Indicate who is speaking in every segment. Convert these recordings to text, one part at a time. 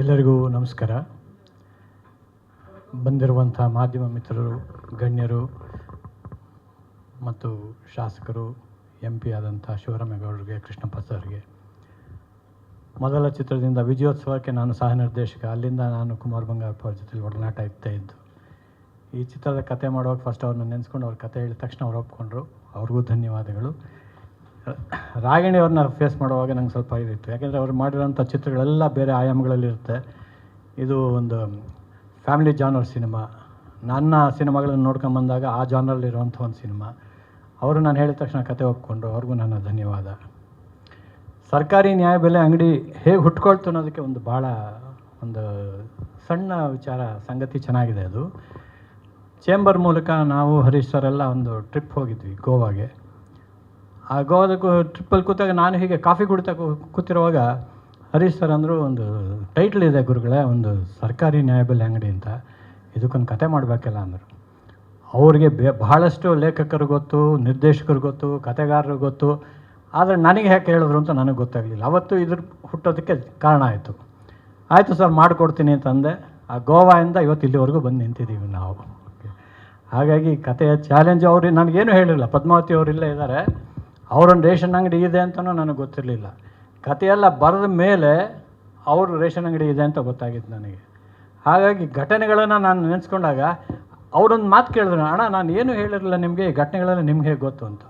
Speaker 1: ಎಲ್ಲರಿಗೂ ನಮಸ್ಕಾರ. ಬಂದಿರುವಂಥ ಮಾಧ್ಯಮ ಮಿತ್ರರು, ಗಣ್ಯರು ಮತ್ತು ಶಾಸಕರು, MP ಆದಂಥ ಶಿವರಾಮೇಗೌಡರಿಗೆ, ಕೃಷ್ಣಪ್ಪ ಸರ್ಗೆ, ಮೊದಲ ಚಿತ್ರದಿಂದ ವಿಜಯೋತ್ಸವಕ್ಕೆ ನಾನು ಸಹ ನಿರ್ದೇಶಕ, ಅಲ್ಲಿಂದ ನಾನು ಕುಮಾರ್ ಬಂಗಾರಪ್ಪ ಅವ್ರ ಜೊತೆ ಒಡನಾಟ ಇತ್ತು. ಈ ಚಿತ್ರದ ಕತೆ ಮಾಡುವಾಗ ಫಸ್ಟ್ ಅವ್ರನ್ನ ನೆನೆಸ್ಕೊಂಡು ಅವ್ರ ಕತೆ ಹೇಳಿದ ತಕ್ಷಣ ಅವ್ರು ಒಪ್ಕೊಂಡ್ರು. ಅವ್ರಿಗೂ ಧನ್ಯವಾದಗಳು. ರಾಗಿಣಿ ಅವ್ರನ್ನ ಫೇಸ್ ಮಾಡುವಾಗ ನಂಗೆ ಸ್ವಲ್ಪ ಇದಿತ್ತು, ಯಾಕೆಂದರೆ ಅವ್ರು ಮಾಡಿರೋಂಥ ಚಿತ್ರಗಳೆಲ್ಲ ಬೇರೆ ಆಯಾಮಗಳಲ್ಲಿರುತ್ತೆ. ಇದು ಒಂದು ಫ್ಯಾಮಿಲಿ ಜಾನರ್ ಸಿನಿಮಾ. ನನ್ನ ಸಿನಿಮಾಗಳನ್ನು ನೋಡ್ಕೊಂಬಂದಾಗ ಆ ಜಾನರಲ್ಲಿರುವಂಥ ಒಂದು ಸಿನಿಮಾ. ಅವರು ನಾನು ಹೇಳಿದ ತಕ್ಷಣ ಕತೆ ಒಪ್ಕೊಂಡ್ರು. ಅವ್ರಿಗೂ ನನ್ನ ಧನ್ಯವಾದ. ಸರ್ಕಾರಿ ನ್ಯಾಯಬೆಲೆ ಅಂಗಡಿ ಹೇಗೆ ಹುಟ್ಕೊಳ್ತು ಅನ್ನೋದಕ್ಕೆ ಒಂದು ಸಣ್ಣ ವಿಚಾರ, ಸಂಗತಿ ಚೆನ್ನಾಗಿದೆ. ಅದು ಚೇಂಬರ್ ಮೂಲಕ ನಾವು ಹರೀಶ್ ಸರೆಲ್ಲ ಒಂದು ಟ್ರಿಪ್ ಹೋಗಿದ್ವಿ ಗೋವಾಗೆ. ಆ ಗೋವಾದ ಟ್ರಿಪ್ಪಲ್ಲಿ ಕೂತಾಗ ನಾನು ಹೀಗೆ ಕಾಫಿ ಕುಡಿತಾ ಕೂತಿರುವಾಗ ಹರೀಶ್ ಸರ್ ಅಂದರು, ಒಂದು ಟೈಟ್ಲ್ ಇದೆ ಗುರುಗಳೇ, ಒಂದು ಸರ್ಕಾರಿ ನ್ಯಾಯಬೆಲೆ ಅಂಗಡಿ ಅಂತ, ಇದಕ್ಕೊಂದು ಕತೆ ಮಾಡಬೇಕಲ್ಲ ಅಂದರು. ಅವ್ರಿಗೆ ಬಹಳಷ್ಟು ಲೇಖಕರು ಗೊತ್ತು, ನಿರ್ದೇಶಕರು ಗೊತ್ತು, ಕತೆಗಾರರು ಗೊತ್ತು, ಆದರೆ ನನಗೆ ಹೇಗೆ ಹೇಳಿದ್ರು ಅಂತ ನನಗೆ ಗೊತ್ತಾಗಲಿಲ್ಲ. ಅವತ್ತು ಇದ್ರ ಹುಟ್ಟೋದಕ್ಕೆ ಕಾರಣ ಆಯಿತು ಸರ್, ಮಾಡಿಕೊಡ್ತೀನಿ ಅಂತಂದೆ. ಆ ಗೋವಾಯಿಂದ ಇವತ್ತು ಇಲ್ಲಿವರೆಗೂ ಬಂದು ನಿಂತಿದ್ದೀವಿ ನಾವು. ಹಾಗಾಗಿ ಕತೆಯ ಚಾಲೆಂಜ್ ಅವ್ರಿಗೆ ನನಗೇನು ಹೇಳಿರಲಿಲ್ಲ. ಪದ್ಮಾವತಿ ಅವರು ಇಲ್ಲೇ ಇದ್ದಾರೆ, ಅವರೊಂದು ರೇಷನ್ ಅಂಗಡಿ ಇದೆ ಅಂತಲೂ ನನಗೆ ಗೊತ್ತಿರಲಿಲ್ಲ. ಕತೆಯೆಲ್ಲ ಬರೆದ ಮೇಲೆ ಅವರು ರೇಷನ್ ಅಂಗಡಿ ಇದೆ ಅಂತ ಗೊತ್ತಾಗಿತ್ತು ನನಗೆ. ಹಾಗಾಗಿ ಘಟನೆಗಳನ್ನು ನಾನು ನೆನೆಸ್ಕೊಂಡಾಗ ಅವರೊಂದು ಮಾತು ಕೇಳಿದ್ರು, ಅಣ್ಣ ನಾನು ಏನು ಹೇಳಿರಲಿಲ್ಲ ನಿಮಗೆ, ಈ ಘಟನೆಗಳೆಲ್ಲ ನಿಮಗೆ ಹೇಗೆ ಗೊತ್ತು ಅಂತ.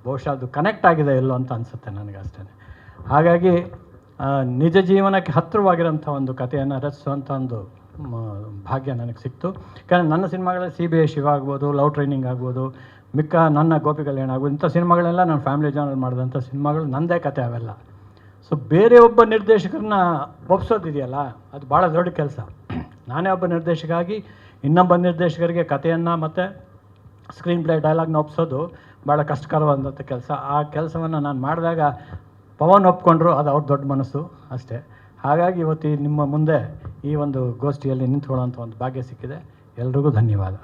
Speaker 1: ಬಹುಶಃ ಅದು ಕನೆಕ್ಟ್ ಆಗಿದೆ ಎಲ್ಲೋ ಅಂತ ಅನಿಸುತ್ತೆ ನನಗೆ ಅಷ್ಟೇ. ಹಾಗಾಗಿ ನಿಜ ಜೀವನಕ್ಕೆ ಹತ್ತಿರವಾಗಿರೋಂಥ ಒಂದು ಕಥೆಯನ್ನು ರಚಿಸುವಂಥ ಒಂದು ಭಾಗ್ಯ ನನಗೆ ಸಿಕ್ತು. ಯಾಕಂದರೆ ನನ್ನ ಸಿನಿಮಾಗಳಲ್ಲಿ CBI ಶಿವ ಆಗ್ಬೋದು, ಲವ್ ಟ್ರೈನಿಂಗ್ ಆಗ್ಬೋದು, ಮಿಕ್ಕ ನನ್ನ ಗೋಪಿ ಕಲ್ಯಾಣ ಆಗ್ಬೋದು, ಇಂಥ ಸಿನಿಮಾಗಳೆಲ್ಲ ನಾನು ಫ್ಯಾಮಿಲಿ ಜಾನರ್ ಮಾಡಿದಂಥ ಸಿನಿಮಾಗಳು ನನ್ನದೇ ಕತೆ ಅವೆಲ್ಲ. ಸೊ ಬೇರೆ ಒಬ್ಬ ನಿರ್ದೇಶಕರನ್ನ ಒಪ್ಸೋದಿದೆಯಲ್ಲ, ಅದು ಭಾಳ ದೊಡ್ಡ ಕೆಲಸ. ನಾನೇ ಒಬ್ಬ ನಿರ್ದೇಶಕ ಆಗಿ ಇನ್ನೊಬ್ಬ ನಿರ್ದೇಶಕರಿಗೆ ಕಥೆಯನ್ನು ಮತ್ತು ಸ್ಕ್ರೀನ್ ಪ್ಲೇ ಡೈಲಾಗ್ನ ಒಪ್ಸೋದು ಭಾಳ ಕಷ್ಟಕರವಾದಂಥ ಕೆಲಸ. ಆ ಕೆಲಸವನ್ನು ನಾನು ಮಾಡಿದಾಗ ಪವನ್ ಒಪ್ಕೊಂಡ್ರು, ಅದು ಅವ್ರ ದೊಡ್ಡ ಮನಸ್ಸು ಅಷ್ಟೇ. ಹಾಗಾಗಿ ಇವತ್ತು ನಿಮ್ಮ ಮುಂದೆ ಈ ಒಂದು ಗೋಷ್ಠಿಯಲ್ಲಿ ನಿಂತ್ಕೊಳ್ಳೋಂಥ ಒಂದು ಭಾಗ್ಯ ಸಿಕ್ಕಿದೆ. ಎಲ್ರಿಗೂ ಧನ್ಯವಾದ.